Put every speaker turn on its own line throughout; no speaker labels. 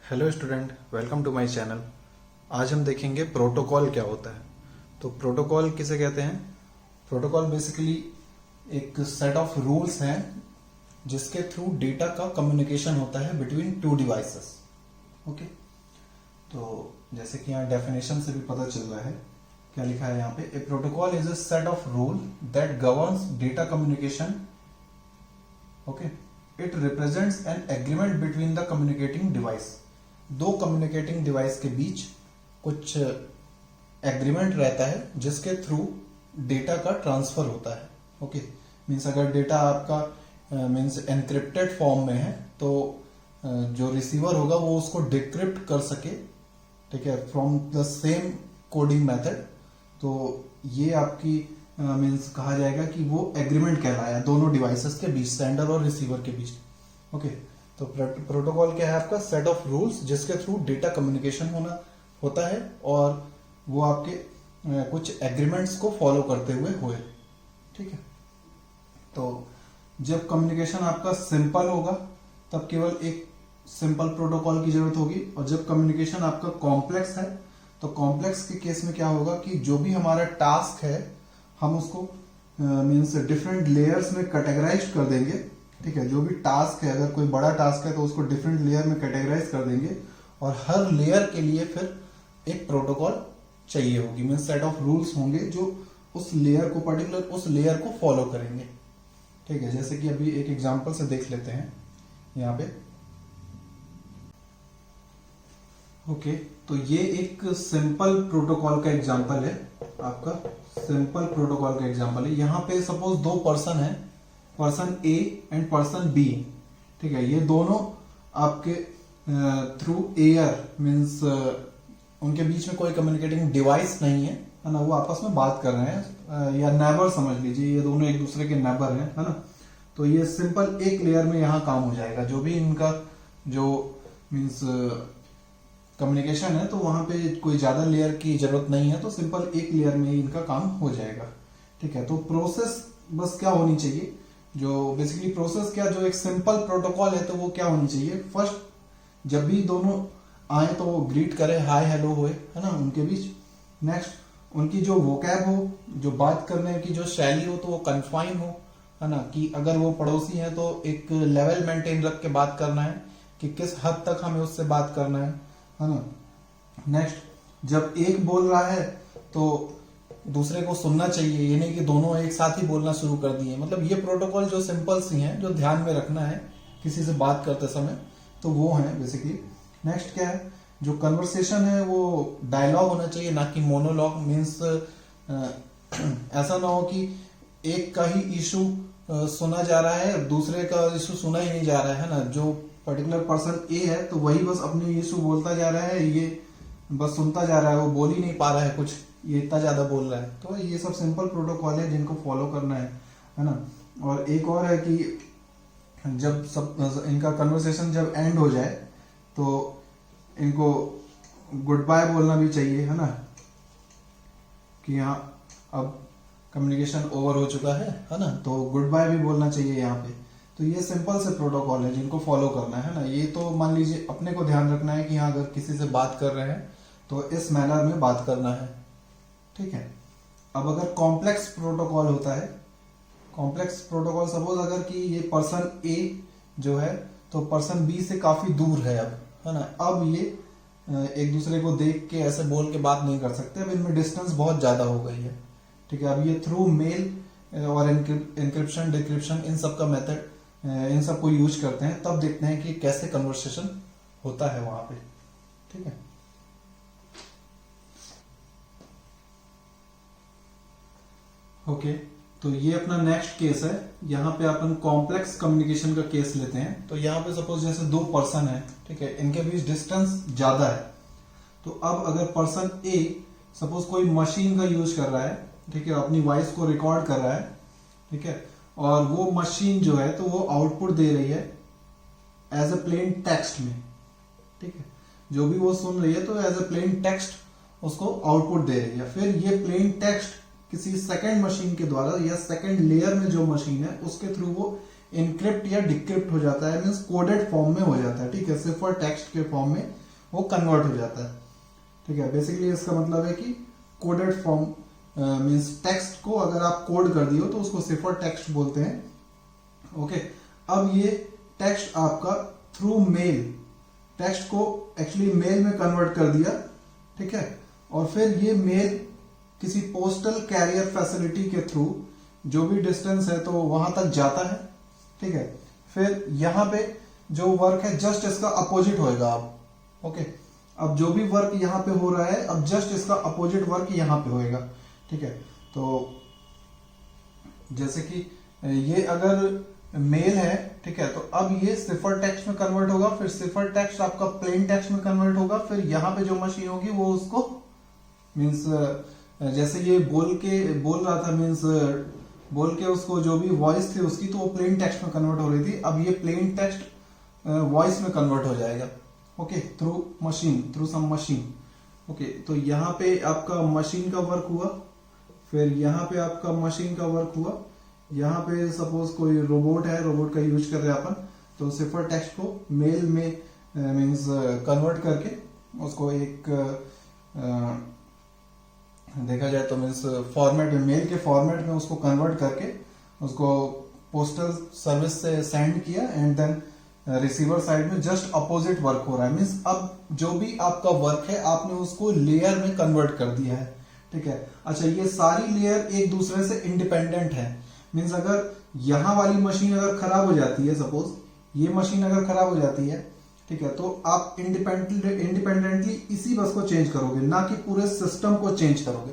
Hello student, welcome to my channel. आज हम देखेंगे प्रोटोकॉल क्या होता है। तो प्रोटोकॉल किसे कहते हैं? प्रोटोकॉल बेसिकली एक सेट ऑफ रूल्स हैं जिसके थ्रू डेटा का कम्युनिकेशन होता है बिटवीन टू डिवाइसेस। ओके, तो जैसे कि यहाँ डेफिनेशन से भी पता चल रहा है, क्या लिखा है यहाँ पे, a protocol is a set of rule that governs data communication. Okay, it represents an agreement between the communicating device. दो कम्युनिकेटिंग डिवाइस के बीच कुछ एग्रीमेंट रहता है जिसके थ्रू डेटा का ट्रांसफर होता है। ओके, मीन्स अगर डेटा आपका मीन्स एनक्रिप्टेड फॉर्म में है तो जो रिसीवर होगा वो उसको डिक्रिप्ट कर सके, ठीक है, from the same coding method. तो ये आपकी मीन्स कहा जाएगा कि वो एग्रीमेंट कहलाया दोनों डिवाइसेस के बीच, सेंडर और रिसीवर के बीच। ओके, तो प्रोटोकॉल क्या है? आपका सेट ऑफ रूल्स जिसके थ्रू डेटा कम्युनिकेशन होता है और वो आपके कुछ एग्रीमेंट्स को फॉलो करते हुए। ठीक है, तो जब कम्युनिकेशन आपका सिंपल होगा तब केवल एक सिंपल प्रोटोकॉल की जरूरत होगी, और जब कम्युनिकेशन आपका कॉम्प्लेक्स है तो कॉम्प्लेक्स के केस में क्या होगा कि जो भी हमारा टास्क है हम उसको मीन्स डिफरेंट लेयर्स में कैटेगराइज कर देंगे। ठीक है, जो भी टास्क है, अगर कोई बड़ा टास्क है तो उसको डिफरेंट लेयर में कैटेगराइज कर देंगे, और हर लेयर के लिए फिर एक प्रोटोकॉल चाहिए होगी, मीन्स सेट ऑफ रूल्स होंगे जो उस लेयर को पर्टिकुलर उस लेयर को फॉलो करेंगे। ठीक है, जैसे कि अभी एक एग्जांपल से देख लेते हैं यहाँ पे। ओके, तो ये एक सिंपल प्रोटोकॉल का एग्जांपल है, आपका सिंपल प्रोटोकॉल का एग्जांपल है। यहाँ पे सपोज दो पर्सन है, person A and person B. ठीक है, ये दोनों आपके थ्रू एयर मीन्स उनके बीच में कोई कम्युनिकेटिंग डिवाइस नहीं है ना, वो आपस में बात कर रहे हैं, या नेबर समझ लीजिए, ये दोनों एक दूसरे के नेबर हैं, है ना। तो ये सिंपल एक लेयर में यहाँ काम हो जाएगा, जो भी इनका जो मीन्स कम्युनिकेशन है, तो वहां पे कोई ज्यादा लेयर की जरूरत नहीं है, तो सिंपल एक लेयर में ही इनका काम हो जाएगा। ठीक है, तो प्रोसेस बस क्या होनी चाहिए, जो बेसिकली प्रोसेस क्या, जो एक सिंपल प्रोटोकॉल है तो वो क्या होनी चाहिए, फर्स्ट जब भी दोनों आए तो वो ग्रीट करे, हाय हेलो होए, है ना, उनके बीच। नेक्स्ट उनकी जो वोकैब हो, जो बात करने की जो शैली हो, तो वो कन्फाइन हो, है ना, कि अगर वो पड़ोसी है तो एक लेवल मेंटेन रख के बात करना है कि किस हद तक हमें उससे बात करना है ना। नेक्स्ट जब एक बोल रहा है तो दूसरे को सुनना चाहिए, ये नहीं कि दोनों एक साथ ही बोलना शुरू कर दिए। मतलब ये प्रोटोकॉल जो सिंपल सी हैं, जो ध्यान में रखना है किसी से बात करते समय, तो वो है बेसिकली। नेक्स्ट क्या है, जो कन्वर्सेशन है वो डायलॉग होना चाहिए, ना कि मोनोलॉग। मीन्स ऐसा ना हो कि एक का ही इशू सुना जा रहा है, दूसरे का इशू सुना ही नहीं जा रहा है ना। जो पर्टिकुलर पर्सन ए है तो वही बस अपने इशू बोलता जा रहा है, ये बस सुनता जा रहा है, वो बोल ही नहीं पा रहा है कुछ, ये इतना ज्यादा बोल रहा है। तो ये सब सिंपल प्रोटोकॉल है जिनको फॉलो करना है ना। और एक और है कि जब सब इनका कन्वर्सेशन जब एंड हो जाए तो इनको गुड बाय बोलना भी चाहिए, है ना, कि हाँ अब कम्युनिकेशन ओवर हो चुका है ना, तो गुड बाय भी बोलना चाहिए यहाँ पे। तो ये सिंपल से प्रोटोकॉल है जिनको फॉलो करना है ना। ये तो मान लीजिए अपने को ध्यान रखना है कि हाँ अगर किसी से बात कर रहे हैं तो इस मैनर में बात करना है। ठीक है, अब अगर कॉम्प्लेक्स प्रोटोकॉल होता है, कॉम्प्लेक्स प्रोटोकॉल सपोज अगर कि ये पर्सन ए जो है तो पर्सन बी से काफी दूर है अब, है ना। अब ये एक दूसरे को देख के ऐसे बोल के बात नहीं कर सकते, अब इनमें डिस्टेंस बहुत ज्यादा हो गई है। ठीक है, अब ये थ्रू मेल और इंक्रिप्शन डिक्रिप्शन इन सब का मेथड, इन सब को यूज करते हैं, तब देखते हैं कि कैसे कन्वर्सेशन होता है वहां पे। ठीक है, ओके, तो ये अपना नेक्स्ट केस है। यहाँ पे अपन कॉम्प्लेक्स कम्युनिकेशन का केस लेते हैं। तो यहाँ पे सपोज जैसे दो पर्सन है, ठीक है, इनके बीच डिस्टेंस ज्यादा है। तो अब अगर पर्सन ए सपोज कोई मशीन का यूज कर रहा है, ठीक है, अपनी वॉइस को रिकॉर्ड कर रहा है, ठीक है, और वो मशीन जो है तो वो आउटपुट दे रही है एज ए प्लेन टेक्स्ट में। ठीक है, जो भी वो सुन रही है तो एज ए प्लेन टेक्स्ट उसको आउटपुट दे रही है। फिर ये प्लेन टेक्स्ट किसी सेकंड मशीन के द्वारा या सेकंड लेयर में जो मशीन है उसके थ्रू वो इनक्रिप्ट या डिक्रिप्ट हो जाता है, मीन्स कोडेड फॉर्म में हो जाता है, ठीक है, सिफर टेक्स्ट के फॉर्म में वो कन्वर्ट हो जाता है, ठीक है। बेसिकली इसका मतलब है कि कोडेड फॉर्म मीन्स टेक्स्ट को अगर आप कोड कर दियो तो उसको सिफर टेक्स्ट बोलते हैं, ओके। अब ये टेक्स्ट आपका थ्रू मेल, टेक्स्ट को एक्चुअली मेल में कन्वर्ट कर दिया, ठीक है, और फिर ये मेल किसी पोस्टल कैरियर फैसिलिटी के थ्रू जो भी डिस्टेंस है तो वहां तक जाता है, ठीक है। फिर यहां पे जो वर्क है जस्ट इसका अपोजिट होएगा अब, ओके। अब जो भी वर्क यहां पे हो रहा है अब जस्ट इसका अपोजिट वर्क यहां पे होएगा, ठीक है। तो जैसे कि ये अगर मेल है, ठीक है, तो अब ये सिफर टेक्स्ट में कन्वर्ट होगा, फिर सिफर टेक्स्ट आपका प्लेन टेक्स्ट में कन्वर्ट होगा, फिर यहां पे जो मशीन होगी वो उसको मीन्स जैसे ये बोल रहा था, मीन्स बोल के उसको जो भी वॉइस थी उसकी तो वो प्लेन टेक्स्ट में कन्वर्ट हो रही थी, अब ये प्लेन टेक्स्ट वॉइस में कन्वर्ट हो जाएगा, okay, through some machine, okay. तो यहाँ पे आपका मशीन का वर्क हुआ, फिर यहाँ पे आपका मशीन का वर्क हुआ, यहाँ पे सपोज कोई रोबोट है, रोबोट का यूज कर रहे हैं अपन, तो सिफर टेक्स्ट को मेल में मीन्स कन्वर्ट करके उसको एक देखा जाए तो मीन्स फॉर्मेट में, मेल के फॉर्मेट में उसको कन्वर्ट करके उसको पोस्टल सर्विस से सेंड किया, एंड देन रिसीवर साइड में जस्ट अपोजिट वर्क हो रहा है, मीन्स अब जो भी आपका वर्क है आपने उसको लेयर में कन्वर्ट कर दिया है, ठीक है। अच्छा, ये सारी लेयर एक दूसरे से इंडिपेंडेंट है, मीन्स अगर यहां वाली मशीन अगर खराब हो जाती है, सपोज ये मशीन अगर खराब हो जाती है, ठीक है, तो आप इंडिपेंडेंटली इसी बस को चेंज करोगे, ना कि पूरे सिस्टम को चेंज करोगे,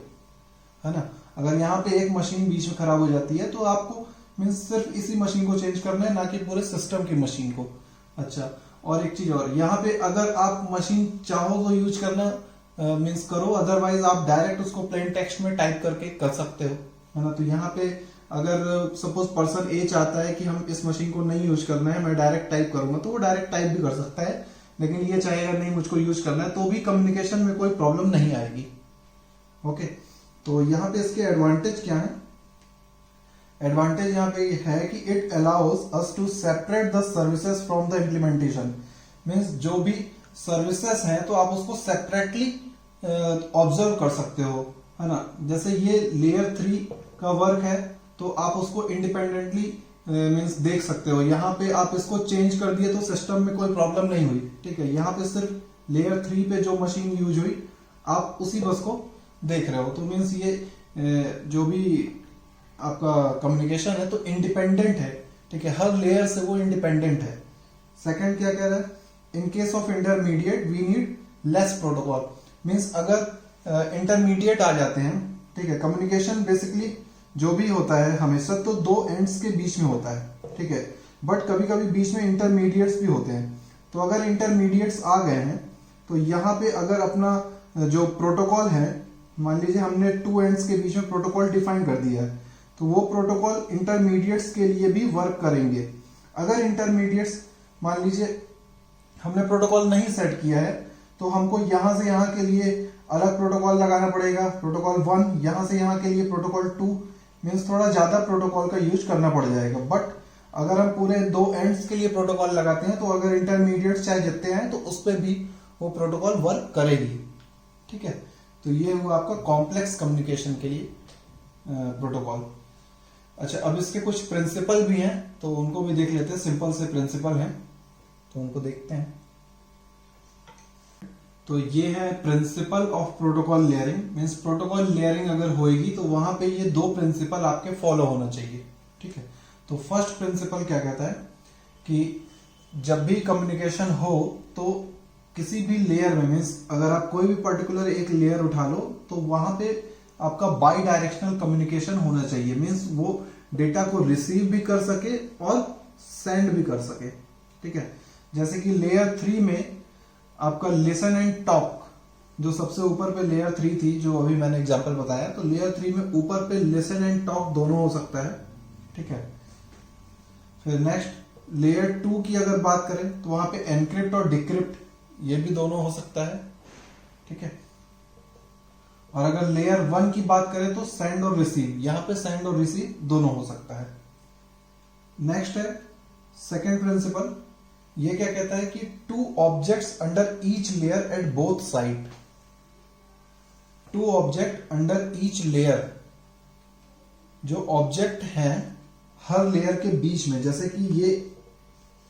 है ना। अगर यहाँ पे एक मशीन बीच में खराब हो जाती है तो आपको मीन्स सिर्फ इसी मशीन को चेंज करना है, ना कि पूरे सिस्टम की मशीन को। अच्छा, और एक चीज और, यहाँ पे अगर आप मशीन चाहो तो यूज करना मीन्स करो, अदरवाइज आप डायरेक्ट उसको प्लेन टेक्स्ट में टाइप करके कर सकते हो, है ना। तो यहाँ पे अगर सपोज पर्सन ए चाहता है कि हम इस मशीन को नहीं यूज करना है, मैं डायरेक्ट टाइप करूंगा, तो वो डायरेक्ट टाइप भी कर सकता है, लेकिन ये चाहेगा नहीं मुझको यूज करना है, तो भी कम्युनिकेशन में कोई प्रॉब्लम नहीं आएगी, ओके। तो यहाँ पे इसके एडवांटेज क्या है? एडवांटेज यहाँ पे है कि it allows us to separate the services from the implementation, means जो भी सर्विसेज हैं तो आप उसको सेपरेटली ऑब्जर्व कर सकते हो, है ना। जैसे ये लेयर 3 का वर्क है तो आप उसको इंडिपेंडेंटली मीन्स देख सकते हो, यहाँ पे आप इसको चेंज कर दिए तो सिस्टम में कोई प्रॉब्लम नहीं हुई, ठीक है। यहाँ पे सिर्फ लेयर 3 पे जो मशीन यूज हुई आप उसी बस को देख रहे हो, तो मीन्स ये जो भी आपका कम्युनिकेशन है तो इंडिपेंडेंट है, ठीक है, हर लेयर से वो इंडिपेंडेंट है। सेकंड क्या कह रहा है? In case of intermediate we need less protocol, means अगर इंटरमीडिएट आ जाते हैं, ठीक है, कम्युनिकेशन बेसिकली जो भी होता है हमेशा तो दो एंड्स के बीच में होता है, ठीक है, बट कभी कभी बीच में इंटरमीडिएट्स भी होते हैं, तो अगर इंटरमीडिएट्स आ गए हैं तो यहाँ पे अगर अपना जो प्रोटोकॉल है, मान लीजिए हमने 2 एंड्स के बीच में प्रोटोकॉल डिफाइन कर दिया है, तो वो प्रोटोकॉल इंटरमीडिएट्स के लिए भी वर्क करेंगे। अगर इंटरमीडिएट्स मान लीजिए हमने प्रोटोकॉल नहीं सेट किया है तो हमको यहां से यहां के लिए अलग प्रोटोकॉल लगाना पड़ेगा, प्रोटोकॉल 1, यहां से यहां के लिए प्रोटोकॉल 2, मीन्स थोड़ा ज्यादा प्रोटोकॉल का यूज करना पड़ जाएगा। बट अगर हम पूरे 2 एंड्स के लिए प्रोटोकॉल लगाते हैं तो अगर इंटरमीडिएट्स चाहे जितने हैं तो उस पर भी वो प्रोटोकॉल वर्क करेगी, ठीक है। तो ये हुआ आपका कॉम्प्लेक्स कम्युनिकेशन के लिए प्रोटोकॉल। अच्छा, अब इसके कुछ प्रिंसिपल भी हैं तो उनको भी देख लेते हैं। सिंपल से प्रिंसिपल हैं तो उनको देखते हैं। तो ये है principle of protocol layering, means protocol layering अगर होएगी तो वहां पे ये 2 प्रिंसिपल आपके फॉलो होना चाहिए, ठीक है। तो फर्स्ट प्रिंसिपल क्या कहता है कि जब भी कम्युनिकेशन हो तो किसी भी लेयर में, मीन्स अगर आप कोई भी पर्टिकुलर एक लेयर उठा लो तो वहां पे आपका बाई डायरेक्शनल कम्युनिकेशन होना चाहिए, मीन्स वो डेटा को रिसीव भी कर सके और सेंड भी कर सके, ठीक है। जैसे कि लेयर 3 में आपका लिसन एंड टॉक, जो सबसे ऊपर पे लेयर 3 थी, जो अभी मैंने एग्जांपल बताया, तो लेयर 3 में ऊपर पे लिसन एंड टॉक दोनों हो सकता है, ठीक है। फिर नेक्स्ट लेयर 2 की अगर बात करें तो वहां पे एनक्रिप्ट और डिक्रिप्ट ये भी दोनों हो सकता है, ठीक है। और अगर लेयर 1 की बात करें तो सेंड और रिसीव, यहां पे सेंड और रिसीव दोनों हो सकता है, नेक्स्ट है सेकेंड प्रिंसिपल, ये क्या कहता है कि two objects under each layer at both side, two object under each layer, जो ऑब्जेक्ट हैं हर लेयर के बीच में, जैसे कि ये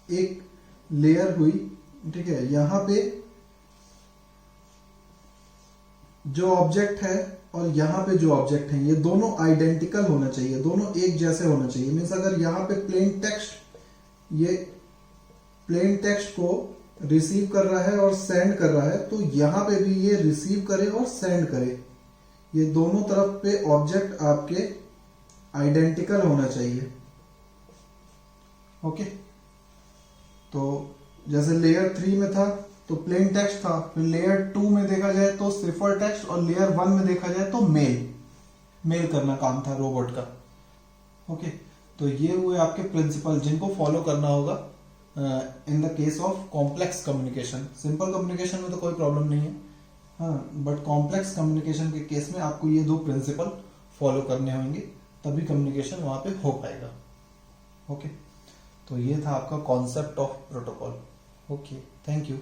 एक लेयर हुई, ठीक है, यहां पे जो ऑब्जेक्ट है और यहां पे जो ऑब्जेक्ट है ये दोनों आइडेंटिकल होना चाहिए, दोनों एक जैसे होना चाहिए। मीन्स अगर यहां पे प्लेन टेक्स्ट, ये प्लेन टेक्स्ट को रिसीव कर रहा है और सेंड कर रहा है, तो यहां पे भी ये रिसीव करे और सेंड करे, ये दोनों तरफ पे ऑब्जेक्ट आपके आइडेंटिकल होना चाहिए। ओके, तो जैसे लेयर 3 में था तो प्लेन टेक्स्ट था, फिर लेयर 2 में देखा जाए तो सिफर टेक्स्ट, और लेयर 1 में देखा जाए तो मेल करना काम था रोबोट का। ओके, तो ये हुए आपके प्रिंसिपल जिनको फॉलो करना होगा in the case of complex communication. Simple communication में तो कोई प्रॉब्लम नहीं है, हाँ, बट कॉम्प्लेक्स कम्युनिकेशन के केस में आपको ये 2 प्रिंसिपल फॉलो करने होंगे, तभी कम्युनिकेशन वहां पे हो पाएगा। ओके, तो ये था आपका concept of protocol. Okay, thank you.